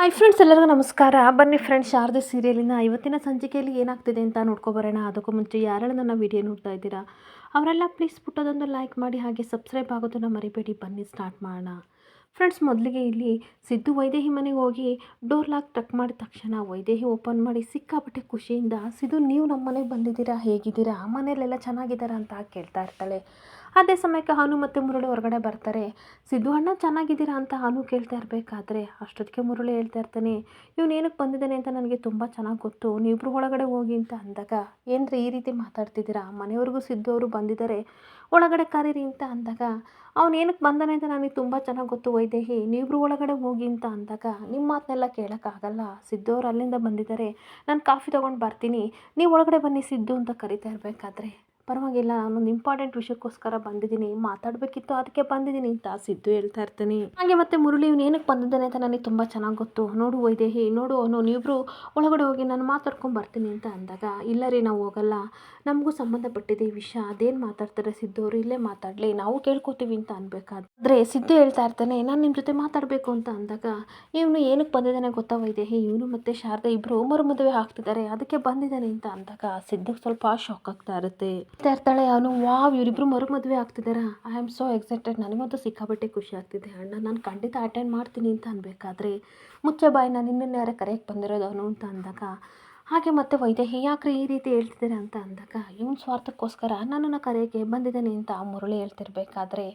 Hi friends, ಎಲ್ಲರಿಗೂ ನಮಸ್ಕಾರ. ಬನ್ನಿ ಫ್ರೆಂಡ್ಸ್, ಶಾರದೆ ಸೀರಿಯಲಿನ ಇವತ್ತಿನ ಸಂಚಿಕೆಯಲ್ಲಿ ಏನಾಗ್ತಿದೆ ಅಂತ ನೋಡ್ಕೊಬರೋಣ. ಅದಕ್ಕೂ ಮುಂಚೆ ಯಾರೆಲ್ಲ ನನ್ನ ವಿಡಿಯೋ ನೋಡ್ತಾ ಇದ್ದೀರಾ ಅವರೆಲ್ಲ ಪ್ಲೀಸ್ ಪುಟ್ಟದೊಂದು ಲೈಕ್ ಮಾಡಿ, ಹಾಗೆ ಸಬ್ಸ್ಕ್ರೈಬ್ ಆಗೋದನ್ನು ಮರಿಬೇಡಿ. ಬನ್ನಿ ಸ್ಟಾರ್ಟ್ ಮಾಡೋಣ. ಫ್ರೆಂಡ್ಸ್, ಮೊದಲಿಗೆ ಇಲ್ಲಿ ಸಿದ್ದು ವೈದೇಹಿ ಮನೆಗೆ ಹೋಗಿ ಡೋರ್ ಲಾಕ್ ಟಕ್ ಮಾಡಿದ ತಕ್ಷಣ ವೈದೇಹಿ ಓಪನ್ ಮಾಡಿ ಸಿಕ್ಕಾಪಟ್ಟೆ ಖುಷಿಯಿಂದ, ಸಿದ್ದು ನೀವು ನಮ್ಮ ಮನೆಗೆ ಬಂದಿದ್ದೀರಾ, ಹೇಗಿದ್ದೀರಾ, ಮನೆಯಲ್ಲೆಲ್ಲ ಚೆನ್ನಾಗಿದ್ದಾರಾ ಅಂತ ಕೇಳ್ತಾ ಇರ್ತಾಳೆ. ಅದೇ ಸಮಯಕ್ಕೆ ಅನು ಮತ್ತು ಮುರಳಿ ಹೊರಗಡೆ ಬರ್ತಾರೆ. ಸಿದ್ದು ಅಣ್ಣ ಚೆನ್ನಾಗಿದ್ದೀರಾ ಅಂತ ಅನು ಕೇಳ್ತಾ ಇರಬೇಕಾದ್ರೆ ಅಷ್ಟೊತ್ತಿಗೆ ಮುರಳಿ ಹೇಳ್ತಾ ಇರ್ತಾನೆ, ಇವನು ಏನಕ್ಕೆ ಬಂದಿದ್ದಾನೆ ಅಂತ ನನಗೆ ತುಂಬ ಚೆನ್ನಾಗಿ ಗೊತ್ತು, ನೀವಿಬ್ರು ಒಳಗಡೆ ಹೋಗಿ ಅಂತ ಅಂದಾಗ, ಏನ್ರಿ ಈ ರೀತಿ ಮಾತಾಡ್ತಿದ್ದೀರಾ, ಮನೆಯವ್ರಿಗೂ ಸಿದ್ದು ಅವರು ಬಂದಿದ್ದಾರೆ, ಒಳಗಡೆ ಕರೀರಿ ಅಂತ ಅಂದಾಗ, ಅವ್ನು ಏನಕ್ಕೆ ಬಂದಾನೆ ಅಂತ ನನಗೆ ತುಂಬ ಚೆನ್ನಾಗಿ ಗೊತ್ತು ವೈದೇಹಿ, ನೀವಿಬ್ರು ಒಳಗಡೆ ಹೋಗಿ ಅಂತ ಅಂದಾಗ, ನಿಮ್ಮ ಮಾತನ್ನೆಲ್ಲ ಕೇಳೋಕ್ಕಾಗಲ್ಲ, ಸಿದ್ದು ಅವ್ರು ಅಲ್ಲಿಂದ ಬಂದಿದ್ದಾರೆ, ನಾನು ಕಾಫಿ ತೊಗೊಂಡು ಬರ್ತೀನಿ, ನೀವು ಒಳಗಡೆ ಬನ್ನಿ ಸಿದ್ದು ಅಂತ ಕರಿತಾ ಇರಬೇಕಾದ್ರೆ, ಪರವಾಗಿಲ್ಲ, ನಾನೊಂದು ಇಂಪಾರ್ಟೆಂಟ್ ವಿಷಯಕ್ಕೋಸ್ಕರ ಬಂದಿದ್ದೀನಿ, ಮಾತಾಡಬೇಕಿತ್ತು ಅದಕ್ಕೆ ಬಂದಿದ್ದೀನಿ ಅಂತ ಸಿದ್ದು ಹೇಳ್ತಾ ಇರ್ತಾನೆ. ಹಾಗೆ ಮತ್ತೆ ಮುರಳಿ ಇವನು ಏನಕ್ಕೆ ಬಂದಿದ್ದಾನೆ ಅಂತ ನನಗೆ ತುಂಬ ಚೆನ್ನಾಗಿ ಗೊತ್ತು, ನೋಡು ವೈದೇಹಿ, ನೋಡು ಅವನು, ನೀವಿಬ್ರು ಒಳಗಡೆ ಹೋಗಿ ನಾನು ಮಾತಾಡ್ಕೊಂಡು ಬರ್ತೀನಿ ಅಂತ ಅಂದಾಗ, ಇಲ್ಲ ರೀ ನಾವು ಹೋಗಲ್ಲ, ನಮಗೂ ಸಂಬಂಧಪಟ್ಟಿದೆ ಈ ವಿಷಯ, ಅದೇನು ಮಾತಾಡ್ತಾರೆ ಸಿದ್ದು ಅವರು, ಇಲ್ಲೇ ಮಾತಾಡಲಿ, ನಾವು ಕೇಳ್ಕೊತೀವಿ ಅಂತ ಅನ್ಬೇಕಾದ್ರೆ ಸಿದ್ದು ಹೇಳ್ತಾ ಇರ್ತಾನೆ, ನಾನು ನಿಮ್ಮ ಜೊತೆ ಮಾತಾಡಬೇಕು ಅಂತ ಅಂದಾಗ, ಇವನು ಏನಕ್ಕೆ ಬಂದಿದ್ದಾನೆ ಗೊತ್ತಾ ವೈದೇಹಿ, ಇವನು ಮತ್ತು ಶಾರದಾ ಇಬ್ಬರು ಮದುವೆ ಆಗ್ತಿದ್ದಾರೆ, ಅದಕ್ಕೆ ಬಂದಿದ್ದಾನೆ ಅಂತ ಅಂದಾಗ ಸಿದ್ದುಗೆ ಸ್ವಲ್ಪ ಶಾಕ್ ಆಗ್ತಾ ಇರುತ್ತೆ. ಇರ್ತಾಳೆ ಅವನು, ವಾವ್ ಇವರಿಬ್ರು ಮದುವೆ ಆಗ್ತಿದ್ದಾರಾ, ಐ ಆಮ್ ಸೋ ಎಕ್ಸೈಟೆಡ್, ನನಗಂತೂ ಸಿಕ್ಕಾಬಟ್ಟೆ ಖುಷಿ ಆಗ್ತಿದೆ ಅಣ್ಣ, ನಾನು ಖಂಡಿತ ಅಟೆಂಡ್ ಮಾಡ್ತೀನಿ ಅಂತ ಅನ್ಬೇಕಾದ್ರೆ, ಮುಚ್ಚೆ ಬಾಯಿ, ನಾನು ನಿನ್ನನ್ನು ಯಾರೇ ಕರೆಯಕ್ಕೆ ಬಂದಿರೋದು ಅವನು ಅಂತ ಅಂದಾಗ, ಹಾಗೆ ಮತ್ತೆ ವೈದೇಹಿ ಯಾಕ್ರಿ ಈ ರೀತಿ ಹೇಳ್ತಿದ್ದಾರೆ ಅಂತ ಅಂದಾಗ, ಇವನು ಸ್ವಾರ್ಥಕ್ಕೋಸ್ಕರ ನನ್ನನ್ನು ಕರೆಯೋಕ್ಕೆ ಬಂದಿದ್ದಾನೆ ಅಂತ ಮುರಳಿ ಹೇಳ್ತಿರ್ಬೇಕಾದ್ರೆ,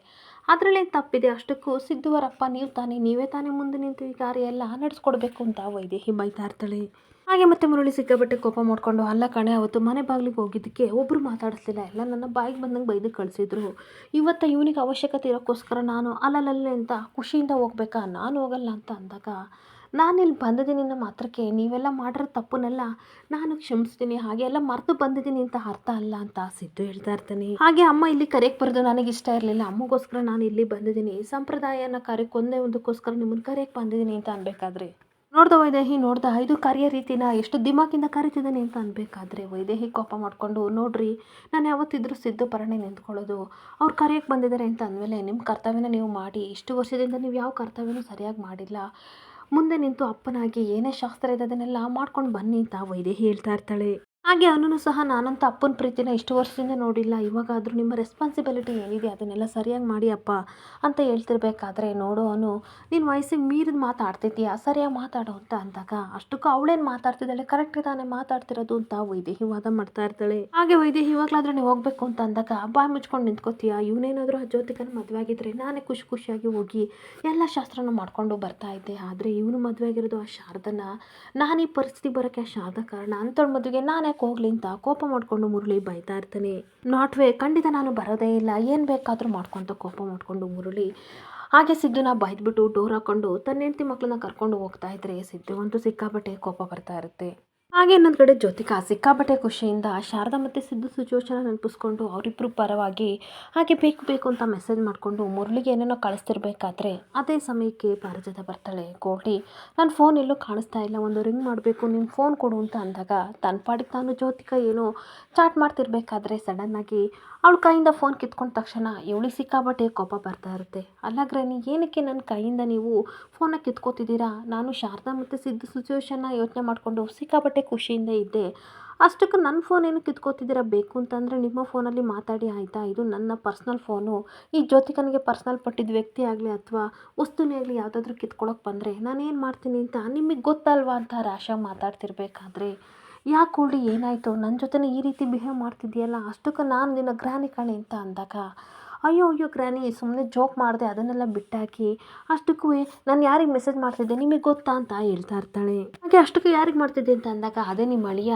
ಅದರಲ್ಲೇ ತಪ್ಪಿದೆ, ಅಷ್ಟಕ್ಕೂ ಸಿದ್ದುವರಪ್ಪ ನೀವು ತಾನೇ, ನೀವೇ ತಾನೇ ಮುಂದೆ ನಿಂತು ಈ ಕಾರ್ಯ ಎಲ್ಲ ನಡೆಸ್ಕೊಡ್ಬೇಕು ಅಂತ ವೈದೇಹಿ ಬೈತಾ ಇರ್ತಾಳೆ. ಹಾಗೆ ಮತ್ತೆ ಮುರಳಿ ಸಿಕ್ಕಾಪಟ್ಟೆ ಕೋಪ ಮಾಡಿಕೊಂಡು, ಅಲ್ಲ ಕಣೆ, ಅವತ್ತು ಮನೆ ಬಾಗಿಲಿಗೆ ಹೋಗಿದ್ದಕ್ಕೆ ಒಬ್ಬರು ಮಾತಾಡಿಸ್ಲಿಲ್ಲ, ಎಲ್ಲ ನನ್ನ ಬಾಯಿಗೆ ಬಂದಂಗೆ ಬೈದು ಕಳಿಸಿದ್ರು, ಇವತ್ತು ಇವನಿಗೆ ಅವಶ್ಯಕತೆ ಇರೋಕ್ಕೋಸ್ಕರ ನಾನು ಅಲ್ಲಲ್ಲೇ ಅಂತ ಖುಷಿಯಿಂದ ಹೋಗ್ಬೇಕಾ, ನಾನು ಹೋಗಲ್ಲ ಅಂತ ಅಂದಾಗ, ನಾನಿಲ್ಲಿ ಬಂದಿದ್ದೀನಿ ನಮ್ಮ ಹತ್ರಕ್ಕೆ, ನೀವೆಲ್ಲ ಮಾಡಿರೋ ತಪ್ಪನ್ನೆಲ್ಲ ನಾನು ಕ್ಷಮಿಸ್ತೀನಿ, ಹಾಗೆ ಎಲ್ಲ ಮರೆತು ಬಂದಿದ್ದೀನಿ ಅಂತ ಅರ್ಥ ಅಲ್ಲ ಅಂತ ಸಿದ್ದು ಹೇಳ್ತಾ ಇರ್ತಾನೆ. ಹಾಗೆ ಅಮ್ಮ ಇಲ್ಲಿ ಕರೆಯಕ್ಕೆ ಬರೋದು ನನಗೆ ಇಷ್ಟ ಇರಲಿಲ್ಲ, ಅಮ್ಮಗೋಸ್ಕರ ನಾನು ಇಲ್ಲಿ ಬಂದಿದ್ದೀನಿ, ಸಂಪ್ರದಾಯನ ಕಾರ್ಯಕ್ಕೆ ಒಂದೇ ಒಂದಕ್ಕೋಸ್ಕರ ನಿಮ್ಮನ್ನು ಕರೆಯಕ್ಕೆ ಬಂದಿದ್ದೀನಿ ಅಂತ ಅನ್ಬೇಕಾದ್ರೆ, ನೋಡ್ದ ವೈದೇಹಿ, ನೋಡ್ದ ಇದು ಕರೆಯೋ ರೀತಿನ ಎಷ್ಟು ದಿಮಾಕಿಂದ ಕರಿತಿದ್ದಾನೆ ಅಂತ ಅನ್ಬೇಕಾದ್ರೆ ವೈದೇಹಿ ಕೋಪ ಮಾಡಿಕೊಂಡು, ನೋಡ್ರಿ ನಾನು ಯಾವತ್ತಿದ್ರೂ ಸಿದ್ದು ಪರನೇ ನಿಂತ್ಕೊಳ್ಳೋದು, ಅವ್ರು ಕರೆಯಕ್ಕೆ ಬಂದಿದ್ದಾರೆ ಅಂತ ಅಂದಮೇಲೆ ನಿಮ್ಮ ಕರ್ತವ್ಯನ ನೀವು ಮಾಡಿ, ಇಷ್ಟು ವರ್ಷದಿಂದ ನೀವು ಯಾವ ಕರ್ತವ್ಯನೂ ಸರಿಯಾಗಿ ಮಾಡಿಲ್ಲ, ಮುಂದೆ ನಿಂತು ಅಪ್ಪನಾಗಿ ಏನೇ ಶಾಸ್ತ್ರ ಇದೆ ಅದನ್ನೆಲ್ಲ ಮಾಡ್ಕೊಂಡು ಬನ್ನಿ ಅಂತ ವೈದೇಹಿ ಹೇಳ್ತಾ ಇರ್ತಾಳೆ. ಹಾಗೆ ಅವನು ಸಹ, ನಾನಂತ ಅಪ್ಪನ ಪ್ರೀತಿನ ಇಷ್ಟು ವರ್ಷದಿಂದ ನೋಡಿಲ್ಲ, ಇವಾಗಾದರೂ ನಿಮ್ಮ ರೆಸ್ಪಾನ್ಸಿಬಿಲಿಟಿ ಏನಿದೆ ಅದನ್ನೆಲ್ಲ ಸರಿಯಾಗಿ ಮಾಡಿ ಅಪ್ಪ ಅಂತ ಹೇಳ್ತಿರ್ಬೇಕಾದ್ರೆ, ನೋಡು ಅವನು, ನೀನು ವಯಸ್ಸಿಗೆ ಮೀರಿದ ಮಾತಾಡ್ತಿದ್ದೀಯಾ, ಸರಿಯಾಗಿ ಮಾತಾಡೋ ಅಂತ ಅಂದಾಗ, ಅಷ್ಟಕ್ಕೂ ಅವಳೇನು ಮಾತಾಡ್ತಿದ್ದಾಳೆ, ಕರೆಕ್ಟ್ ತಾನೇ ಮಾತಾಡ್ತಿರೋದು ಅಂತ ವೈದೇಹಿ ವಾದ ಮಾಡ್ತಾ ಇರ್ತಾಳೆ. ಹಾಗೆ ವೈದೇಹಿ, ಇವಾಗಲಾದ್ರೆ ನೀವು ಹೋಗ್ಬೇಕು ಅಂತ ಅಂದಾಗ, ಬಾಯಿ ಮುಚ್ಕೊಂಡು ನಿಂತ್ಕೋತೀಯಾ, ಇವನೇನಾದರೂ ಆ ಜ್ಯೋತಿಕನ ಮದುವೆ ಆಗಿದ್ರೆ ನಾನೇ ಖುಷಿಯಾಗಿ ಹೋಗಿ ಎಲ್ಲ ಶಾಸ್ತ್ರನೂ ಮಾಡ್ಕೊಂಡು ಬರ್ತಾ ಇದ್ದೆ, ಆದರೆ ಇವನು ಮದುವೆ ಆಗಿರೋದು ಆ ಶಾರದನ, ನಾನು ಈ ಪರಿಸ್ಥಿತಿ ಬರೋಕ್ಕೆ ಆ ಶಾರದಾ ಕಾರಣ, ಅಂಥವ್ಳ ಮದುವೆಗೆ ನಾನು ಹೋಗ್ಲಿ ಅಂತ ಕೋಪ ಮಾಡಿಕೊಂಡು ಮುರಳಿ ಬೈತಾ ಇರ್ತಾನೆ. ನಾಟ್ ವೇ, ಖಂಡಿತ ನಾನು ಬರೋದೇ ಇಲ್ಲ, ಏನು ಬೇಕಾದರೂ ಮಾಡ್ಕೊಂತ ಕೋಪ ಮಾಡಿಕೊಂಡು ಮುರಳಿ ಹಾಗೆ ಸಿದ್ದುನ ಬೈದ್ಬಿಟ್ಟು ಡೋರ್ ಹಾಕೊಂಡು ತನ್ನ ಹೆಂಡತಿ ಮಕ್ಕಳನ್ನ ಕರ್ಕೊಂಡು ಹೋಗ್ತಾ ಇದ್ರೆ, ಸಿದ್ದು ಅಂತೂ ಸಿಕ್ಕಾಪಟ್ಟೆ ಕೋಪ ಬರ್ತಾ ಇರುತ್ತೆ. ಹಾಗೆ ಇನ್ನೊಂದು ಕಡೆ ಜ್ಯೋತಿಕಾ ಸಿಕ್ಕಾಪಟ್ಟೆ ಖುಷಿಯಿಂದ ಶಾರದಾ ಮತ್ತು ಸಿದ್ದು ಸಿಚುವೇಶನ್ ನೆನಪಿಸ್ಕೊಂಡು ಅವರಿಬ್ಬರು ಪರವಾಗಿ ಹಾಗೆ ಬೇಕು ಅಂತ ಮೆಸೇಜ್ ಮಾಡಿಕೊಂಡು ಮುರಳಿಗೆ ಏನೇನೋ ಕಳಿಸ್ತಿರ್ಬೇಕಾದ್ರೆ, ಅದೇ ಸಮಯಕ್ಕೆ ಪಾರಿಜಾತ ಬರ್ತಾಳೆ. ಗೋಲ್ಡಿ, ನನ್ನ ಫೋನ್ ಎಲ್ಲೂ ಕಾಣಿಸ್ತಾ ಇಲ್ಲ, ಒಂದು ರಿಂಗ್ ಮಾಡಬೇಕು, ನಿಮ್ಮ ಫೋನ್ ಕೊಡು ಅಂತ ಅಂದಾಗ, ತನ್ನ ಪಾಡಿಗೆ ತಾನು ಜ್ಯೋತಿಕಾ ಏನೋ ಚಾಟ್ ಮಾಡ್ತಿರ್ಬೇಕಾದ್ರೆ ಸಡನ್ನಾಗಿ ಅವಳ ಕೈಯಿಂದ ಫೋನ್ ಕಿತ್ಕೊಂಡ ತಕ್ಷಣ ಇವಳಿಗೆ ಸಿಕ್ಕಾಪಟ್ಟೆ ಕೋಪ ಬರ್ತಾ ಇರುತ್ತೆ. ಅಲ್ಲ ಗ್ರಾನಿ, ಏನಕ್ಕೆ ನನ್ನ ಕೈಯಿಂದ ನೀವು ಫೋನ ಕಿತ್ಕೋತಿದ್ದೀರಾ, ನಾನು ಶಾರದಾ ಮತ್ತು ಸಿದ್ದು ಸಿಚುವೇಶನ್ನ ಯೋಚನೆ ಮಾಡಿಕೊಂಡು ಸಿಕ್ಕಾಪಟ್ಟೆ ಖುಷಿಯಿಂದ ಇದ್ದೆ, ಅಷ್ಟಕ್ಕೆ ನನ್ನ ಫೋನ್ ಏನು ಕಿತ್ಕೋತಿದ್ದೀರಾ, ಬೇಕು ಅಂತಂದರೆ ನಿಮ್ಮ ಫೋನಲ್ಲಿ ಮಾತಾಡಿ ಆಯಿತಾ, ಇದು ನನ್ನ ಪರ್ಸ್ನಲ್ ಫೋನು, ಈ ಜ್ಯೋತಿಕನಿಗೆ ಪರ್ಸ್ನಲ್ ಪಟ್ಟಿದ್ದ ವ್ಯಕ್ತಿ ಆಗಲಿ ಅಥವಾ ವಸ್ತುನೇ ಆಗಲಿ ಯಾವುದಾದ್ರೂ ಕಿತ್ಕೊಳ್ಳೋಕೆ ಬಂದರೆ ನಾನೇನು ಮಾಡ್ತೀನಿ ಅಂತ ನಿಮಗೆ ಗೊತ್ತಲ್ವಾ ಅಂತ ರ್ಯಾಶಾಗಿ ಮಾತಾಡ್ತಿರ್ಬೇಕಾದ್ರೆ, ಯಾಕೆ ಗೋಲ್ಡಿ ಏನಾಯಿತು, ನನ್ನ ಜೊತೆನೇ ಈ ರೀತಿ ಬಿಹೇವ್ ಮಾಡ್ತಿದ್ದೀಯಲ್ಲ, ಅಷ್ಟಕ್ಕೆ ನಾನು ನಿನ್ನ ಗ್ರಾನಿ ಕಣೆ ಅಂತ ಅಂದಾಗ, ಅಯ್ಯೋ ಗ್ರಾನಿ, ಸುಮ್ಮನೆ ಜೋಕ್ ಮಾಡಿದೆ, ಅದನ್ನೆಲ್ಲ ಬಿಟ್ಟಾಕಿ, ಅಷ್ಟಕ್ಕೂ ನಾನು ಯಾರಿಗೆ ಮೆಸೇಜ್ ಮಾಡ್ತಿದ್ದೆ ನಿಮಗೆ ಗೊತ್ತಾ ಅಂತ ಹೇಳ್ತಾ ಇರ್ತಾಳೆ. ಹಾಗೆ ಅಷ್ಟಕ್ಕೆ ಯಾರಿಗೆ ಮಾಡ್ತಿದ್ದೆ ಅಂತ ಅಂದಾಗ, ಅದೇ ನಿಮ್ಮ ಅಳಿಯ,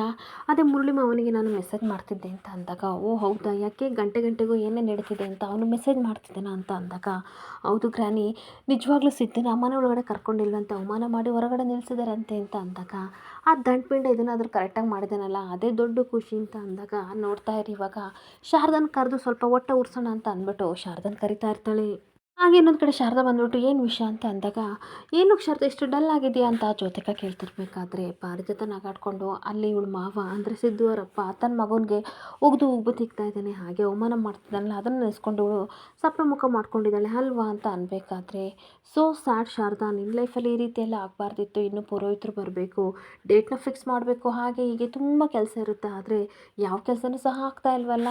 ಅದೇ ಮುರಳಿ ಮಾವನಿಗೆ ನಾನು ಮೆಸೇಜ್ ಮಾಡ್ತಿದ್ದೆ ಅಂತ ಅಂದಾಗ, ಓ ಹೌದಾ, ಯಾಕೆ ಗಂಟೆಗೂ ಏನೇ ನಡೀತಿದೆ ಅಂತ ಅವನು ಮೆಸೇಜ್ ಮಾಡ್ತಿದ್ದಾನ ಅಂತ ಅಂದಾಗ, ಹೌದು ಗ್ರಾನಿ, ನಿಜವಾಗ್ಲೂ ಸಿದ್ದನ ಮನೆ ಒಳಗಡೆ ಕರ್ಕೊಂಡಿಲ್ವಂತೆ, ಅವಮಾನ ಮಾಡಿ ಹೊರಗಡೆ ನಿಲ್ಲಿಸಿದಾರಂತೆ ಅಂತ ಅಂದಾಗ, ಆ ದಂಟಪಿಂಡ ಇದನ್ನಾದರೂ ಕರೆಕ್ಟಾಗಿ ಮಾಡಿದಾನಲ್ಲ, ಅದೇ ದೊಡ್ಡ ಖುಷಿ ಅಂತ ಅಂದಾಗ, ನೋಡ್ತಾ ಇರಿ ಇವಾಗ ಶಾರದನ್ ಕರೆದು ಸ್ವಲ್ಪ ಹೊಟ್ಟೆ ಉರ್ಸೋಣ ಅಂತ ಅಂದ್ಬಿಟ್ಟು ಶಾರದನ್ ಕರಿತಾ ಇರ್ತಾಳೆ. ಹಾಗೆ ಇನ್ನೊಂದು ಕಡೆ ಶಾರದಾ ಬಂದ್ಬಿಟ್ಟು ಏನು ವಿಷಯ ಅಂತ ಅಂದಾಗ, ಏನು ಶಾರದಾ ಇಷ್ಟು ಡಲ್ ಆಗಿದೆಯಾ ಅಂತ ಜ್ಯೋತಿಕಾ ಕೇಳ್ತಿರ್ಬೇಕಾದ್ರೆ ಪಾರಿಜಾತ ನಗಾಡ್ಕೊಂಡು ಅಲ್ಲಿ ಇವಳು ಮಾವ ಅಂದರೆ ಸಿದ್ದು ಅವರಪ್ಪ ತನ್ನ ಮಗನಿಗೆ ಉಗ್ದು ತಿಕ್ತಾ ಇದ್ದಾನೆ, ಹಾಗೆ ಅವಮಾನ ಮಾಡ್ತಿದ್ದಾನಲ್ಲ ಅದನ್ನು ನೆನೆಸ್ಕೊಂಡು ಇವಳು ಸಪ್ಪೆ ಮುಖ ಮಾಡ್ಕೊಂಡಿದ್ದಾಳೆ ಅಲ್ವಾ ಅಂತ ಅನ್ಬೇಕಾದ್ರೆ, ಸೋ ಸ್ಯಾಡ್ ಶಾರದಾ, ನಿನ್ನ ಲೈಫಲ್ಲಿ ಈ ರೀತಿ ಎಲ್ಲ ಆಗಬಾರ್ದಿತ್ತು, ಇನ್ನು ಪುರೋಹಿತರು ಬರಬೇಕು, ಡೇಟ್ನ ಫಿಕ್ಸ್ ಮಾಡಬೇಕು, ಹಾಗೆ ಹೀಗೆ ತುಂಬ ಕೆಲಸ ಇರುತ್ತೆ, ಆದರೆ ಯಾವ ಕೆಲಸನೂ ಸಹ ಆಗ್ತಾ ಇಲ್ವಲ್ಲ,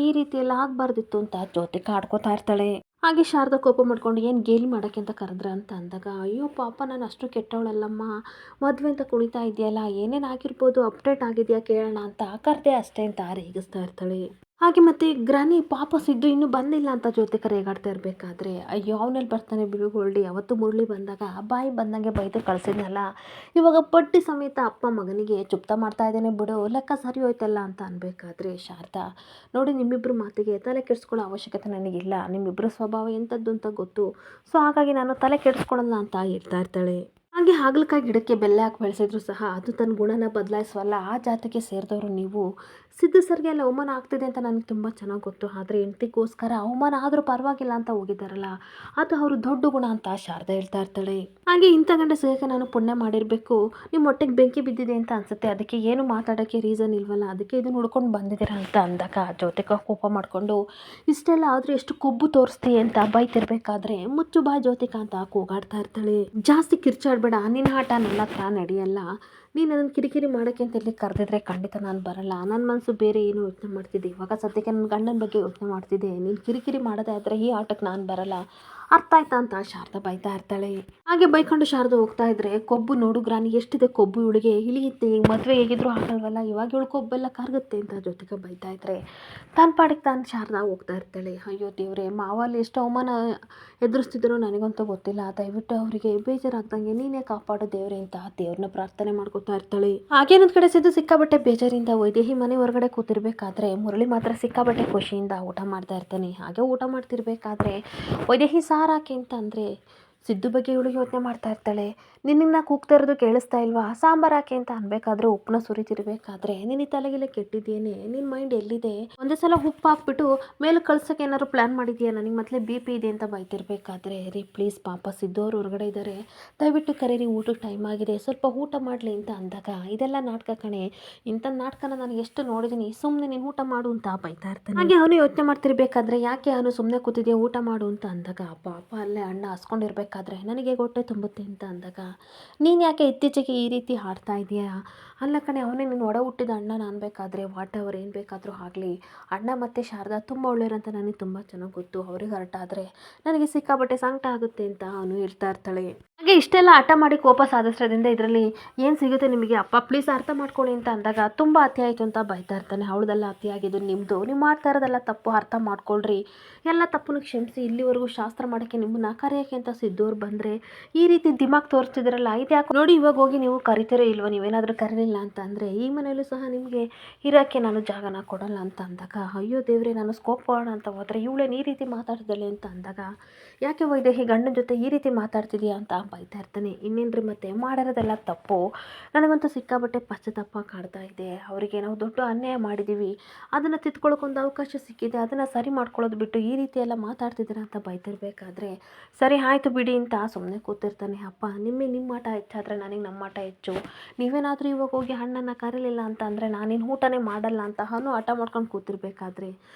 ಈ ರೀತಿ ಎಲ್ಲ ಆಗಬಾರ್ದಿತ್ತು ಅಂತ ಜ್ಯೋತಿಕಾ ಆಡ್ಕೋತಾ ಇರ್ತಾಳೆ. ಹಾಗೆ ಶಾರದಾ ಕೋಪ ಮಾಡ್ಕೊಂಡು ಏನು ಗೇಲಿ ಮಾಡೋಕ್ಕೆ ಅಂತ ಕರೆದ್ರ ಅಂತ ಅಂದಾಗ, ಅಯ್ಯೋ ಪಾಪ ನಾನು ಅಷ್ಟು ಕೆಟ್ಟವಳಲ್ಲಮ್ಮ, ಮದುವೆ ಅಂತ ಕುಣಿತಾ ಇದೆಯಲ್ಲ, ಏನೇನು ಆಗಿರ್ಬೋದು, ಅಪ್ಡೇಟ್ ಆಗಿದೆಯಾ ಕೇಳೋಣ ಅಂತ ಕರೆದೆ ಅಷ್ಟೇ ಅಂತ ರೇಗಿಸ್ತಾ ಇರ್ತಾಳೆ. ಹಾಗೆ ಮತ್ತೆ ಗ್ರಾನಿ ಪಾಪ ಸಿದ್ದು ಇನ್ನೂ ಬಂದಿಲ್ಲ ಅಂತ ಜ್ಯೋತಿಕಾ ರೇಗಾಡ್ತಾ ಇರಬೇಕಾದ್ರೆ, ಅಯ್ಯೋ ಅವನಲ್ಲಿ ಬರ್ತಾನೆ ಬಿಳುಗೋಲ್ಡಿ, ಅವತ್ತು ಮುರಳಿ ಬಂದಾಗ ಬಾಯಿ ಬಂದಂಗೆ ಬೈದು ಕಳಿಸಿದ್ನಲ್ಲ, ಇವಾಗ ಪಟ್ಟಿ ಸಮೇತ ಅಪ್ಪ ಮಗನಿಗೆ ಚುಪ್ತ ಮಾಡ್ತಾ ಇದ್ದಾನೆ ಬಿಡು, ಲೆಕ್ಕ ಸರಿ ಹೋಯ್ತಲ್ಲ ಅಂತ ಅನ್ಬೇಕಾದ್ರೆ ಶಾರದಾ, ನೋಡಿ ನಿಮ್ಮಿಬ್ಬರು ಮಾತಿಗೆ ತಲೆ ಕೆಡಿಸ್ಕೊಳ್ಳೋ ಅವಶ್ಯಕತೆ ನನಗಿಲ್ಲ, ನಿಮ್ಮಿಬ್ಬರ ಸ್ವಭಾವ ಎಂಥದ್ದು ಅಂತ ಗೊತ್ತು, ಸೊ ಹಾಗಾಗಿ ನಾನು ತಲೆ ಕೆಡಿಸ್ಕೊಳ್ಳಲ್ಲ ಅಂತ ಹೇಳ್ತಾ ಇರ್ತಾಳೆ. ಹಾಗೆ ಹಾಗಲಕಾಯಿ ಗಿಡಕ್ಕೆ ಬೆಲ್ಲ ಹಾಕಿ ಬೆಳೆಸಿದ್ರು ಸಹ ಅದು ತನ್ನ ಗುಣನ ಬದಲಾಯಿಸವಲ್ಲ, ಆ ಜಾತಿಗೆ ಸೇರಿದವರು ನೀವು. ಸಿದ್ದು ಸರ್ಗೆ ಎಲ್ಲ ಅವಮಾನ ಆಗ್ತಿದೆ ಅಂತ ನನಗೆ ತುಂಬ ಚೆನ್ನಾಗಿ ಗೊತ್ತು, ಆದರೆ ಹೆಂಡತಿಗೋಸ್ಕರ ಅವಮಾನ ಆದರೂ ಪರವಾಗಿಲ್ಲ ಅಂತ ಹೋಗಿದ್ದಾರಲ್ಲ, ಅದು ಅವರು ದೊಡ್ಡ ಗುಣ ಅಂತ ಶಾರದಾ ಹೇಳ್ತಾ ಇರ್ತಾಳೆ. ಹಾಗೆ ಇಂಥ ಗಂಡ ಸಿಗೋಕ್ಕೆ ನಾನು ಪುಣ್ಯ ಮಾಡಿರಬೇಕು, ನಿಮ್ಮ ಹೊಟ್ಟೆಗೆ ಬೆಂಕಿ ಬಿದ್ದಿದೆ ಅಂತ ಅನ್ಸುತ್ತೆ, ಅದಕ್ಕೆ ಏನು ಮಾತಾಡೋಕ್ಕೆ ರೀಸನ್ ಇಲ್ವಲ್ಲ, ಅದಕ್ಕೆ ಇದನ್ನು ಹುಡ್ಕೊಂಡು ಬಂದಿದ್ದೀರಾ ಅಂತ ಅಂದಾಗ ಜ್ಯೋತಿಕಾ ಕೋಪ ಮಾಡಿಕೊಂಡು, ಇಷ್ಟೆಲ್ಲ ಆದರೂ ಎಷ್ಟು ಕೊಬ್ಬು ತೋರಿಸ್ತೀಯ ಅಂತ ಬೈತಿರ್ಬೇಕಾದ್ರೆ, ಮುಚ್ಚು ಬಾ ಜ್ಯೋತಿಕಾ ಅಂತ ಕೂಗಾಡ್ತಾ ಇರ್ತಾಳೆ. ಜಾಸ್ತಿ ಕಿರ್ಚಾಡ್ಬೇಡ, ನಿನ್ನ ಆಟ ನನ್ನ ಹತ್ರ ನಡೆಯಲ್ಲ, ನೀನು ನನ್ನ ಕಿರಿಕಿರಿ ಮಾಡೋಕ್ಕೆ ಅಂತ ಇಲ್ಲಿ ಕರೆದಿದ್ರೆ ಖಂಡಿತ ನಾನು ಬರಲ್ಲ, ನನ್ನ ಮನಸ್ಸು ಬೇರೆ ಏನೋ ಯೋಚನೆ ಮಾಡ್ತಿದ್ದೆ, ಇವಾಗ ಸದ್ಯಕ್ಕೆ ನನ್ನ ಗಂಡನ ಬಗ್ಗೆ ಯೋಚನೆ ಮಾಡ್ತಿದ್ದೆ, ನೀನು ಕಿರಿಕಿರಿ ಮಾಡೋದೇ ಆದರೆ ಈ ಆಟಕ್ಕೆ ನಾನು ಬರಲ್ಲ, ಅರ್ಥ ಆಯ್ತಾ ಅಂತ ಶಾರದಾ ಬೈತಾ ಇರ್ತಾಳೆ. ಹಾಗೆ ಬೈಕೊಂಡು ಶಾರದಾ ಹೋಗ್ತಾ ಇದ್ರೆ, ಕೊಬ್ಬು ನೋಡು ಗ್ರಾನಿ ಎಷ್ಟಿದೆ ಕೊಬ್ಬು ಇವಳಿಗೆ, ಇಳಿಯುತ್ತೆ, ಮದುವೆ ಹೇಗಿದ್ರು ಆಗಲ್ವಲ್ಲ, ಇವಾಗ ಇವಳು ಕೊಬ್ಬೆಲ್ಲ ಕರಗುತ್ತೆ ಅಂತ ಜ್ಯೋತಿಕಾ ಬೈತಾ ಇದ್ರೆ, ತಾನು ಪಾಡಿಗೆ ತಾನು ಶಾರದಾ ಹೋಗ್ತಾ ಇರ್ತಾಳೆ. ಅಯ್ಯೋ ದೇವ್ರೆ, ಮಾವಲ್ಲಿ ಎಷ್ಟು ಅವಮಾನ ಎದುರಿಸ್ತಿದ್ರು ನನಗಂತೂ ಗೊತ್ತಿಲ್ಲ, ದಯವಿಟ್ಟು ಅವರಿಗೆ ಬೇಜಾರಾಗ್ದಂಗೆ ನೀನೇ ಕಾಪಾಡು ದೇವ್ರೆ ಅಂತ ದೇವ್ರನ್ನ ಪ್ರಾರ್ಥನೆ ಮಾಡ್ಕೊತಾ ಇರ್ತಾಳೆ. ಹಾಗೇನೊಂದು ಕಡೆ ಸಿದ್ದು ಸಿಕ್ಕಾಬಟ್ಟೆ ಬೇಜಾರಿಂದ ವೈದೇಹಿ ಮನೆ ಹೊರಗಡೆ ಕೂತಿರ್ಬೇಕಾದ್ರೆ ಮುರಳಿ ಮಾತ್ರ ಸಿಕ್ಕಾಬಟ್ಟೆ ಖುಷಿಯಿಂದ ಊಟ ಮಾಡ್ತಾ ಇರ್ತಾನೆ. ಹಾಗೆ ಊಟ ಮಾಡ್ತಿರ್ಬೇಕಾದ್ರೆ ವೈದೇಹಿ ಸಾರು ಹಾಕಿ ಅಂತ ಅಂದರೆ ಸಿದ್ದು ಬಗ್ಗೆ ಇವಳು ಯೋಚನೆ ಮಾಡ್ತಾ ಇರ್ತಾಳೆ. ನಿನ್ನ ಕೂಗ್ತಾ ಇರೋದು ಕೇಳಿಸ್ತಾ ಇಲ್ವಾ, ಸಾಂಬಾರು ಹಾಕಿ ಅಂತ ಅನ್ಬೇಕಾದ್ರೆ ಉಪ್ಪನ್ನ ಸುರಿತಿರ್ಬೇಕಾದ್ರೆ, ನಿನ್ನ ತಲೆಗೆಲ್ಲ ಕೆಟ್ಟಿದ್ದೇನೆ, ನಿನ್ನ ಮೈಂಡ್ ಎಲ್ಲಿದೆ, ಒಂದೇ ಸಲ ಉಪ್ಪು ಹಾಕ್ಬಿಟ್ಟು ಮೇಲೆ ಕಳ್ಸೋಕೆ ಏನಾದ್ರು ಪ್ಲ್ಯಾನ್ ಮಾಡಿದ್ಯಾ, ನನಗೆ ಮೊದಲೇ BP ಇದೆ ಅಂತ ಬೈತಿರ್ಬೇಕಾದ್ರೆ, ರೀ ಪ್ಲೀಸ್ ಪಾಪ ಸಿದ್ದೋರು ಹೊರಗಡೆ ಇದ್ದಾರೆ, ದಯವಿಟ್ಟು ಕರೀರಿ, ಊಟಕ್ಕೆ ಟೈಮ್ ಆಗಿದೆ, ಸ್ವಲ್ಪ ಊಟ ಮಾಡಲಿ ಅಂತ ಅಂದಾಗ, ಇದೆಲ್ಲ ನಾಟಕ ಕಣೆ, ಇಂಥ ನಾಟಕನ ನಾನು ಎಷ್ಟು ನೋಡಿದ್ದೀನಿ, ಸುಮ್ಮನೆ ನೀನು ಊಟ ಮಾಡು ಅಂತ ಬೈತಾ ಇರ್ತಾನೆ. ಹಾಗೆ ಅವನು ಯೋಚನೆ ಮಾಡ್ತಿರ್ಬೇಕಾದ್ರೆ, ಯಾಕೆ ಅವನು ಸುಮ್ಮನೆ ಕೂತಿದ್ಯಾ ಊಟ ಮಾಡು ಅಂತ ಅಂದಾಗ, ಪಾಪ ಅಲ್ಲೇ ಅಣ್ಣ ಹಸ್ಕೊಂಡಿರ್ಬೇಕಾದ್ರೆ ನನಗೆ ಹೊಟ್ಟೆ ತುಂಬುತ್ತೆ ಅಂತ ಅಂದಾಗ, ನೀನು ಯಾಕೆ ಇತ್ತೀಚೆಗೆ ಈ ರೀತಿ ಹಾಡ್ತಾ ಇದೆಯಾ, ಅಲ್ಲ ಕಣೆ ಅವನೇ ನೀನು ಒಡ ಹುಟ್ಟಿದ ಅಣ್ಣನ ಅನ್ಬೇಕಾದ್ರೆ ವಾಟ್ ಎವರ್ ಏನು ಬೇಕಾದರೂ ಆಗಲಿ, ಅಣ್ಣ ಮತ್ತು ಶಾರದಾ ತುಂಬ ಒಳ್ಳೆಯರಂತ ನನಗೆ ತುಂಬ ಚೆನ್ನಾಗಿ ಗೊತ್ತು, ಅವ್ರಿಗೆ ಹೊರಟಾದರೆ ನನಗೆ ಸಿಕ್ಕಾಬಟ್ಟೆ ಸಂಕಟ ಆಗುತ್ತೆ ಅಂತ ಅವನು ಹೇಳ್ತಾ ಇರ್ತಾಳೆ. ಹಾಗೆ ಇಷ್ಟೆಲ್ಲ ಹಠ ಮಾಡಿ ಕೋಪ ಸಾಧಿಸೋದ್ರಿಂದ ಇದರಲ್ಲಿ ಏನು ಸಿಗುತ್ತೆ ನಿಮಗೆ, ಅಪ್ಪ ಪ್ಲೀಸ್ ಅರ್ಥ ಮಾಡ್ಕೊಳ್ಳಿ ಅಂತ ಅಂದಾಗ, ತುಂಬ ಅತಿ ಆಯಿತು ಅಂತ ಬೈತಾ ಇರ್ತಾನೆ. ಅವಳದೆಲ್ಲ ಅತಿ ಆಗಿದ್ದು ನಿಮ್ಮದು, ನೀವು ಮಾಡ್ತಾ ಇರೋದೆಲ್ಲ ತಪ್ಪು, ಅರ್ಥ ಮಾಡ್ಕೊಳ್ರಿ, ಎಲ್ಲ ತಪ್ಪನ್ನು ಕ್ಷಮಿಸಿ, ಇಲ್ಲಿವರೆಗೂ ಶಾಸ್ತ್ರ ಮಾಡೋಕ್ಕೆ ನಿಮ್ಮನ್ನ ಕರೆಯೋಕ್ಕೆ ಅಂತ ಸಿದ್ದೋರು ಬಂದರೆ ಈ ರೀತಿ ದಿಮಾಗ್ ತೋರಿಸ್ತಿದ್ರಲ್ಲ, ಇದು ಯಾಕೆ ನೋಡಿ, ಇವಾಗ ಹೋಗಿ ನೀವು ಕರಿತೀರೋ ಇಲ್ವೋ, ನೀವೇನಾದರೂ ಕರೀಲಿಲ್ಲ ಅಂತ ಅಂದರೆ ಈ ಮನೆಯಲ್ಲೂ ಸಹ ನಿಮಗೆ ಇರೋಕ್ಕೆ ನಾನು ಜಾಗನ ಕೊಡಲ್ಲ ಅಂತ ಅಂದಾಗ, ಅಯ್ಯೋ ದೇವ್ರೆ, ನಾನು ಸ್ಕೋಪ್ ಕೊಡೋಣ ಅಂತ ಹೋದರೆ ಇವಳೇನು ಈ ರೀತಿ ಮಾತಾಡ್ತಿದ್ದಾಳೆ ಅಂತ ಅಂದಾಗ, ಯಾಕೆ ವೈದೇಹಿ ಗಂಡನ ಜೊತೆ ಈ ರೀತಿ ಮಾತಾಡ್ತಿದ್ಯಾ ಅಂತ ಬೈತಾ ಇರ್ತಾನೆ. ಇನ್ನೇನ್ರಿ ಮತ್ತೆ ಮಾಡಿರೋದೆಲ್ಲ ತಪ್ಪು, ನನಗಂತೂ ಸಿಕ್ಕಾಬಟ್ಟೆ ಪಶ್ಚಾತ್ತಾಪ ಕಾಡ್ತಾ ಇದೆ, ಅವರಿಗೆ ನಾವು ದೊಡ್ಡ ಅನ್ಯಾಯ ಮಾಡಿದ್ದೀವಿ, ಅದನ್ನು ತಿದ್ಕೊಳ್ಳೋಕೊಂದು ಅವಕಾಶ ಸಿಕ್ಕಿದೆ, ಅದನ್ನು ಸರಿ ಮಾಡ್ಕೊಳ್ಳೋದು ಬಿಟ್ಟು ಈ ರೀತಿ ಎಲ್ಲ ಮಾತಾಡ್ತಿದ್ದೀರಾ ಅಂತ ಬೈತಿರ್ಬೇಕಾದ್ರೆ, ಸರಿ ಆಯಿತು ಬಿಡಿ ಅಂತ ಸುಮ್ಮನೆ ಕೂತಿರ್ತಾನೆ. ಅಪ್ಪ ನಿಮ್ಮ ಆಟ ಹೆಚ್ಚಾದರೆ ನನಗೆ ನಮ್ಮ ಆಟ ಹೆಚ್ಚು, ನೀವೇನಾದರೂ ಇವಾಗ ಹೋಗಿ ಹಣ್ಣನ್ನು ಕರೀಲಿಲ್ಲ ಅಂತ ಅಂದರೆ ನಾನೇನು ಊಟನೇ ಮಾಡಲ್ಲ ಅಂತ ಅವನು ಆಟ ಮಾಡ್ಕೊಂಡು ಕೂತಿರ್ಬೇಕಾದ್ರೆ,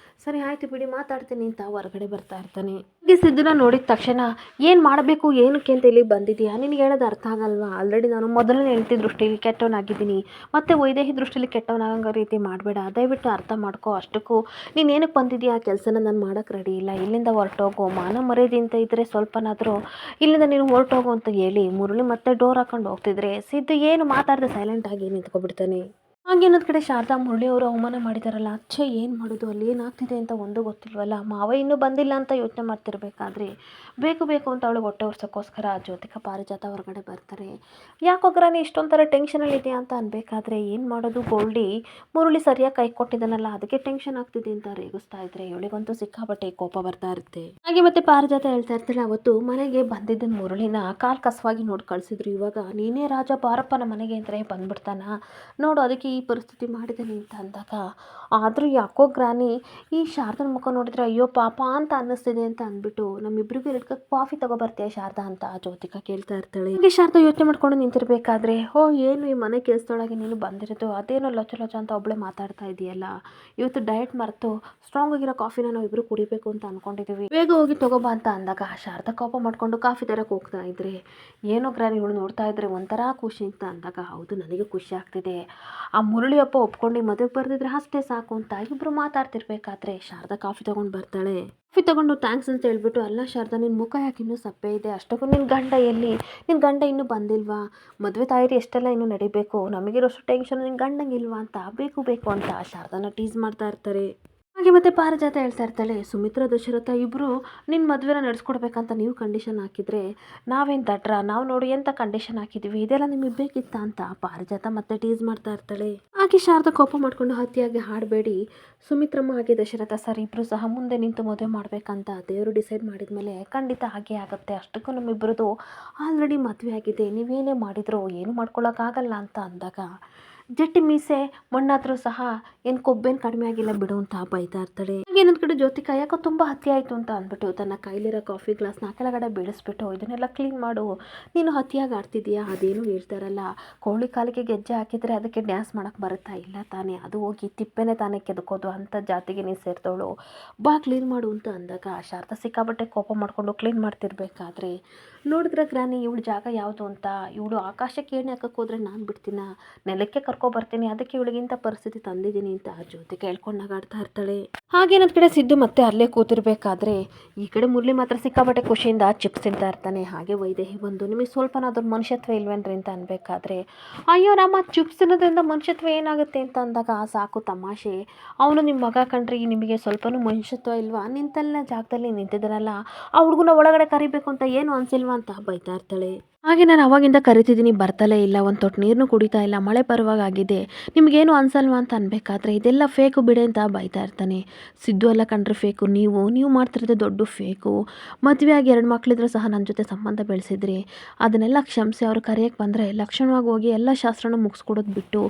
ಸರಿ ಆಯಿತು ಬಿಡಿ ಮಾತಾಡ್ತೀನಿ ಅಂತ ಹೊರಗಡೆ ಬರ್ತಾ ಇರ್ತಾನೆ. ಹಾಗೆ ಸಿದ್ದನ್ನ ನೋಡಿದ ತಕ್ಷಣ, ಏನು ಮಾಡಬೇಕು ಏನಕ್ಕೆ ಅಂತ ಇಲ್ಲಿ ಬಂದಿದ್ದೀಯಾ, ನಿನಗೆ ಹೇಳೋದು ಅರ್ಥ ಆಗಲ್ವಾ, ಆಲ್ರೆಡಿ ನಾನು ಮೊದಲನೇ ಹೆಂಡತಿ ದೃಷ್ಟಿಲಿ ಕೆಟ್ಟವನಾಗಿದ್ದೀನಿ, ಮತ್ತು ವೈದೇಹಿ ದೃಷ್ಟಿಲಿ ಕೆಟ್ಟವನಾಗೋ ರೀತಿ ಮಾಡಬೇಡ, ದಯವಿಟ್ಟು ಅರ್ಥ ಮಾಡ್ಕೋ, ಅಷ್ಟಕ್ಕೂ ನೀನು ಏನಕ್ಕೆ ಬಂದಿದ್ದೀಯಾ, ಆ ಕೆಲಸನ ನಾನು ಮಾಡೋಕ್ಕೆ ರೆಡಿ ಇಲ್ಲ, ಇಲ್ಲಿಂದ ಹೊರಟೋಗು, ಮಾನ ಮರ್ಯಾದೆ ಅಂತ ಇದ್ದರೆ ಸ್ವಲ್ಪನಾದರೂ ಇಲ್ಲಿಂದ ನೀನು ಹೊರಟೋಗು ಅಂತ ಹೇಳಿ ಮುರಳಿ ಮತ್ತೆ ಡೋರ್ ಹಾಕೊಂಡು ಹೋಗ್ತಿದ್ರೆ, ಸಿದ್ದು ಏನು ಮಾತಾಡದೆ ಸೈಲೆಂಟಾಗಿ ನಿಂತ್ಕೊಬಿಡ್ತಾನೆ. ಹಾಗೆ ಇನ್ನೊಂದು ಕಡೆ ಶಾರದಾ ಮುರಳಿ ಅವರು ಅವಮಾನ ಮಾಡಿದಾರಲ್ಲ, ಏನು ಮಾಡೋದು, ಅಲ್ಲಿ ಏನಾಗ್ತಿದೆ ಅಂತ ಒಂದು ಗೊತ್ತಿಲ್ವಲ್ಲ, ಮಾವ ಇನ್ನೂ ಬಂದಿಲ್ಲ ಅಂತ ಯೋಚನೆ ಮಾಡ್ತಿರ್ಬೇಕಾದ್ರೆ ಬೇಕು ಅಂತ ಅವಳು ಹೊಟ್ಟೆ ಉರ್ಸೋಕ್ಕೋಸ್ಕರ ಜ್ಯೋತಿಕಾ ಪಾರಿಜಾತ ಹೊರಗಡೆ ಬರ್ತಾರೆ. ಯಾಕೋ ಗ್ರಾನಿ ಇಷ್ಟೊಂಥರ ಟೆನ್ಷನಲ್ಲಿ ಇದೆಯಾ ಅಂತ ಅನ್ಬೇಕಾದ್ರೆ, ಏನು ಮಾಡೋದು ಗೋಲ್ಡಿ, ಮುರಳಿ ಸರಿಯಾಗಿ ಕೈ ಕೊಟ್ಟಿದ್ದಾನಲ್ಲ ಅದಕ್ಕೆ ಟೆನ್ಷನ್ ಆಗ್ತಿದೆ ಅಂತ ರೇಗಿಸ್ತಾ ಇದ್ರೆ ಇವಳಿಗಂತೂ ಸಿಕ್ಕಾಬಟ್ಟೆ ಕೋಪ ಬರ್ತಾ ಇರುತ್ತೆ. ಹಾಗೆ ಮತ್ತೆ ಪಾರಿಜಾತ ಹೇಳ್ತಾ ಇರ್ತಾಳೆ, ಅವತ್ತು ಮನೆಗೆ ಬಂದಿದ್ದ ಮುರಳಿನ ಕಾಲು ಕಸವಾಗಿ ನೋಡಿ ಕಳಿಸಿದ್ರು, ಇವಾಗ ನೀನೇ ರಾಜ ಬಾರಪ್ಪನ ಮನೆಗೆ ಅಂದರೆ ಬಂದ್ಬಿಡ್ತಾನ ನೋಡು, ಅದಕ್ಕೆ ಈ ಪರಿಸ್ಥಿತಿ ಮಾಡಿದ್ದಾನೆ ಅಂತ ಅಂದಾಗ, ಆದರೂ ಯಾಕೋ ಗ್ರಾನಿ ಈ ಶಾರದನ ಮುಖ ನೋಡಿದ್ರೆ ಅಯ್ಯೋ ಪಾಪ ಅಂತ ಅನ್ನಿಸ್ತಿದೆ ಅಂತ ಅಂದ್ಬಿಟ್ಟು, ನಮ್ಮಿಬ್ಬರಿಗೂ 2 ಕಪ್ ಕಾಫಿ ತಗೊಬರ್ತೀಯ ಶಾರದಾ ಅಂತ ಜ್ಯೋತಿಕಾ ಕೇಳ್ತಾ ಇರ್ತಾಳೆ. ಹಾಗೆ ಶಾರದಾ ಯೋಚನೆ ಮಾಡ್ಕೊಂಡು ನಿಂತಿರ್ಬೇಕಾದ್ರೆ, ಓ ಏನು ಈ ಮನೆ ಕೆಲಸದೊಳಗೆ ನೀನು ಬಂದಿರೋದು, ಅದೇನೋ ಲೊಚ ಲೊಚ ಅಂತ ಒಬ್ಬಳೆ ಮಾತಾಡ್ತಾ ಇದೆಯಲ್ಲ, ಇವತ್ತು ಡಯಟ್ ಮರೆತು ಸ್ಟ್ರಾಂಗ್ ಆಗಿರೋ ಕಾಫಿನ ನಾವು ಇಬ್ಬರು ಕುಡಿಬೇಕು ಅಂತ ಅನ್ಕೊಂಡಿದ್ದೀವಿ, ಬೇಗ ಹೋಗಿ ತಗೋಬಾ ಅಂತ ಅಂದಾಗ ಶಾರದಾ ಕೋಪ ಮಾಡ್ಕೊಂಡು ಕಾಫಿ ತರಕ್ಕೆ ಹೋಗ್ತಾ ಇದ್ರೆ, ಏನೋ ಗ್ರಾನಿ ಇವಳು ನೋಡ್ತಾ ಇದ್ರೆ ಒಂಥರ ಖುಷಿ ಅಂತ ಅಂದಾಗ, ಹೌದು ನನಗೆ ಖುಷಿ ಆಗ್ತಿದೆ, ಆ ಮುರಳಿಯಪ್ಪ ಒಪ್ಕೊಂಡು ಮದುವೆಗೆ ಬರ್ದಿದ್ರೆ ಅಷ್ಟೇ ಸಾಕು ಅಂತ ಇಬ್ಬರು ಮಾತಾಡ್ತಿರ್ಬೇಕಾದ್ರೆ ಶಾರದಾ ಕಾಫಿ ತೊಗೊಂಡು ಬರ್ತಾಳೆ. ಕಾಫಿ ತೊಗೊಂಡು ಥ್ಯಾಂಕ್ಸ್ ಅಂತ ಹೇಳ್ಬಿಟ್ಟು, ಅಲ್ಲ ಶಾರದಾ ನಿನ್ನ ಮುಖ ಯಾಕೆ ಇನ್ನೂ ಸಪ್ಪೆ ಇದೆ, ಅಷ್ಟಕ್ಕೂ ನಿನ್ನ ಗಂಡ ಎಲ್ಲಿ, ನಿನ್ನ ಗಂಡ ಇನ್ನೂ ಬಂದಿಲ್ವಾ, ಮದುವೆ ತಾಯಿರಿ ಎಷ್ಟೆಲ್ಲ ಇನ್ನೂ ನಡಿಬೇಕು, ನಮಗಿರೋಷ್ಟು ಟೆನ್ಷನ್ ನಿನ್ನ ಗಂಡಂಗಿಲ್ವಾ ಅಂತ ಬೇಕು ಬೇಕು ಅಂತ ಶಾರದಾನ ಟೀಸ್ ಮಾಡ್ತಾ ಇರ್ತಾರೆ. ಹಾಗೆ ಮತ್ತೆ ಪಾರಿಜಾತ ಹೇಳ್ತಾ ಇರ್ತಾಳೆ, ಸುಮಿತ್ರಾ ದಶರಥ ಇಬ್ಬರು ನಿನ್ನ ಮದುವೆನ ನಡೆಸ್ಕೊಡ್ಬೇಕಂತ ನೀವು ಕಂಡೀಷನ್ ಹಾಕಿದರೆ ನಾವೇನು ದಡ್ರ, ನಾವು ನೋಡಿ ಎಂಥ ಕಂಡೀಷನ್ ಹಾಕಿದ್ದೀವಿ, ಇದೆಲ್ಲ ನಿಮಗೆ ಬೇಕಿತ್ತ ಅಂತ ಪಾರಿಜಾತ ಮತ್ತೆ ಟೀಸ್ ಮಾಡ್ತಾ ಇರ್ತಾಳೆ. ಹಾಗೆ ಶಾರದಾ ಕೋಪ ಮಾಡಿಕೊಂಡು ಹತ್ತಿಯಾಗಿ ಹಾಡಬೇಡಿ ಸುಮಿತ್ರಮ್ಮ ಹಾಗೆ ದಶರಥ ಸರ್ ಇಬ್ಬರು ಸಹ ಮುಂದೆ ನಿಂತು ಮದುವೆ ಮಾಡಬೇಕಂತ ದೇವರು ಡಿಸೈಡ್ ಮಾಡಿದ್ಮೇಲೆ ಖಂಡಿತ ಹಾಗೆ ಆಗುತ್ತೆ, ಅಷ್ಟಕ್ಕೂ ನಮ್ಮಿಬ್ಬರದು ಆಲ್ರೆಡಿ ಮದುವೆ ಆಗಿದೆ, ನೀವೇನೇ ಮಾಡಿದ್ರು ಏನು ಮಾಡ್ಕೊಳಕ್ಕಾಗಲ್ಲ ಅಂತ ಅಂದಾಗ, ಜಟ್ಟಿ ಮೀಸೆ ಮಣ್ಣಾದರೂ ಸಹ ಏನು ಕೊಬ್ಬೇನು ಕಡಿಮೆ ಆಗಿಲ್ಲ ಬಿಡು ಅಂತ ಬೈತಾ ಇರ್ತಾಳೆ. ಹಾಗೆ ಇನ್ನೊಂದು ಕಡೆ ಜ್ಯೋತಿಕಾ ಯಾಕೋ ತುಂಬ ಹತ್ಯೆ ಆಯಿತು ಅಂತ ಅಂದ್ಬಿಟ್ಟು ತನ್ನ ಕೈಲಿರೋ ಕಾಫಿ ಗ್ಲಾಸ್ನ ಕೆಳಗಡೆ ಬೀಳಿಸ್ಬಿಟ್ಟು, ಇದನ್ನೆಲ್ಲ ಕ್ಲೀನ್ ಮಾಡು, ನೀನು ಹತ್ತಿಯಾಗಿ ಆಡ್ತಿದ್ದೀಯಾ, ಅದೇನು ಹೇಳ್ತಾರಲ್ಲ ಕೋಳಿ ಕಾಲಿಗೆ ಗೆಜ್ಜೆ ಹಾಕಿದರೆ ಅದಕ್ಕೆ ಡ್ಯಾನ್ಸ್ ಮಾಡೋಕ್ಕೆ ಬರುತ್ತಾ, ಇಲ್ಲ ತಾನೇ, ಅದು ಹೋಗಿ ತಿಪ್ಪೆನೇ ತಾನೇ ಕೆದಕೋದು ಅಂತ ಜಾತಿಗೆ ನೀನು ಸೇರ್ತವಳು, ಬಾ ಕ್ಲೀನ್ ಮಾಡು ಅಂತ ಅಂದಾಗ ಶಾರದಾ ಸಿಕ್ಕಾಬಟ್ಟೆ ಕೋಪ ಮಾಡಿಕೊಂಡು ಕ್ಲೀನ್ ಮಾಡ್ತಿರ್ಬೇಕಾದ್ರೆ, ನೋಡಿದ್ರೆ ಗ್ರಾನಿ ಇವಳು ಜಾಗ ಯಾವುದು ಅಂತ, ಇವಳು ಆಕಾಶಕ್ಕೆ ಏಣೆ ಹಾಕಕ್ಕೆ ಹೋದರೆ ನಾನು ಬಿಡ್ತೀನ, ನೆಲಕ್ಕೆ ಕರ್ಕೊಬರ್ತೀನಿ, ಅದಕ್ಕೆ ಇವಳಿಗಿಂತ ಪರಿಸ್ಥಿತಿ ತಂದಿದ್ದೀನಿ ಅಂತ ಜ್ಯೋತಿ ಕೇಳ್ಕೊಂಡು ನಗಾಡ್ತಾ ಇರ್ತಾಳೆ. ಹಾಗೇನೊಂದು ಕಡೆ ಸಿದ್ದು ಮತ್ತೆ ಅಲ್ಲೇ ಕೂತಿರ್ಬೇಕಾದ್ರೆ, ಈ ಕಡೆ ಮುರಳಿ ಮಾತ್ರ ಸಿಕ್ಕಾಬಟ್ಟೆ ಖುಷಿಯಿಂದ ಚಿಪ್ಸ್ ತಿಂತಾ ಇರ್ತಾನೆ. ಹಾಗೆ ವೈದೇಹಿ ಬಂದು, ನಿಮಗೆ ಸ್ವಲ್ಪನಾದ್ರೂ ಮನುಷ್ಯತ್ವ ಇಲ್ವೇನ್ರಿ ಅಂತ ಅನ್ಬೇಕಾದ್ರೆ, ಅಯ್ಯೋ ನಮ್ಮ ಚಿಪ್ಸ್ ತಿನ್ನೋದ್ರಿಂದ ಮನುಷ್ಯತ್ವ ಏನಾಗುತ್ತೆ ಅಂತ ಅಂದಾಗ, ಸಾಕು ತಮಾಷೆ, ಅವನು ನಿಮ್ಮ ಮಗ ಕಂಡ್ರಿ, ನಿಮಗೆ ಸ್ವಲ್ಪನೂ ಮನುಷ್ಯತ್ವ ಇಲ್ವಾ, ನಿಂತೆಲ್ಲ ಜಾಗದಲ್ಲಿ ನಿಂತಿದ್ದಾನಲ್ಲ ಆ ಹುಡುಗನ ಒಳಗಡೆ ಕರಿಬೇಕು ಅಂತ ಏನು ಅನ್ಸಿಲ್ವಾ ಅಂತ ಬೈತಾ ಇರ್ತಾಳೆ. ಹಾಗೆ ನಾನು ಅವಾಗಿಂದ ಕರಿತಿದ್ದೀನಿ ಬರ್ತಲೇ ಇಲ್ಲ, ಒಂದು ತೊಟ್ಟು ನೀರನ್ನು ಕುಡಿತಾ ಇಲ್ಲ, ಮಳೆ ಬರುವಾಗಿದೆ, ನಿಮಗೇನು ಅನ್ಸಲ್ವಾ ಅಂತ ಅನ್ಬೇಕಾದ್ರೆ, ಇದೆಲ್ಲ ಫೇಕು ಬಿಡೆ ಅಂತ ಬೈತಾ ಇರ್ತಾನೆ. ಸಿದ್ದು ಎಲ್ಲ ಕಂಡ್ರೆ ಫೇಕು, ನೀವು ಮಾಡ್ತಿರೋದೇ ದೊಡ್ಡ ಫೇಕು, ಮದುವೆ ಆಗಿ 2 ಮಕ್ಕಳಿದ್ರು ಸಹ ನನ್ನ ಜೊತೆ ಸಂಬಂಧ ಬೆಳೆಸಿದ್ರಿ, ಅದನ್ನೆಲ್ಲ ಕ್ಷಮಿಸಿ ಅವ್ರು ಕರೆಯೋಕ್ಕೆ ಬಂದರೆ ಲಕ್ಷಣವಾಗಿ ಹೋಗಿ ಎಲ್ಲ ಶಾಸ್ತ್ರನೂ ಮುಗಿಸ್ಕೊಡೋದು ಬಿಟ್ಟು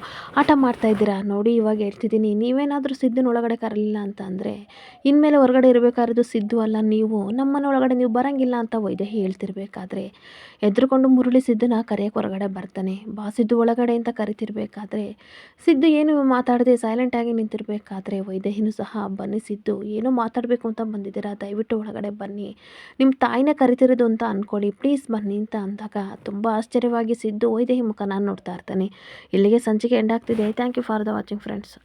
ಆಟ ಮಾಡ್ತಾ ಇದ್ದೀರಾ ನೋಡಿ, ಇವಾಗ ಹೇಳ್ತಿದ್ದೀನಿ, ನೀವೇನಾದರೂ ಸಿದ್ದನ ಒಳಗಡೆ ಕರಲಿಲ್ಲ ಅಂತ ಅಂದರೆ ಇನ್ಮೇಲೆ ಹೊರಗಡೆ ಇರಬೇಕಾಗಿರೋದು ಸಿದ್ದು ಅಲ್ಲ ನೀವು, ನಮ್ಮನೆ ಒಳಗಡೆ ನೀವು ಬರಂಗಿಲ್ಲ ಅಂತ ವೈದೇಹಿ ಹೇಳ್ತಿರ್ಬೇಕಾದ್ರೆ, ಎದ್ರುಕೊಂಡು ಮುರಳಿ ಸಿದ್ದನ ಕರೆಯೋಕ್ಕೆ ಹೊರಗಡೆ ಬರ್ತಾನೆ. ಬಾ ಸಿದ್ದು ಒಳಗಡೆ ಅಂತ ಕರಿತಿರ್ಬೇಕಾದ್ರೆ, ಸಿದ್ದು ಏನು ಮಾತಾಡದೆ ಸೈಲೆಂಟಾಗಿ ನಿಂತಿರ್ಬೇಕಾದ್ರೆ ವೈದೇಹಿನೂ ಸಹ, ಬನ್ನಿ ಸಿದ್ದು ಏನೋ ಮಾತಾಡಬೇಕು ಅಂತ ಬಂದಿದ್ದೀರಾ, ದಯವಿಟ್ಟು ಒಳಗಡೆ ಬನ್ನಿ, ನಿಮ್ಮ ತಾಯಿನೇ ಕರಿತಿರೋದು ಅಂತ ಅಂದ್ಕೊಳ್ಳಿ, ಪ್ಲೀಸ್ ಬನ್ನಿ ಅಂತ ಅಂದಾಗ ತುಂಬ ಆಶ್ಚರ್ಯವಾಗಿ ಸಿದ್ದು ವೈದೇಹಿ ಮುಖ ನಾನು ನೋಡ್ತಾ ಇರ್ತಾನೆ. ಇಲ್ಲಿಗೆ ಸಂಚಿಕೆ ಎಂಡ್ ಆಗ್ತಿದೆ. Thank you for the watching friends.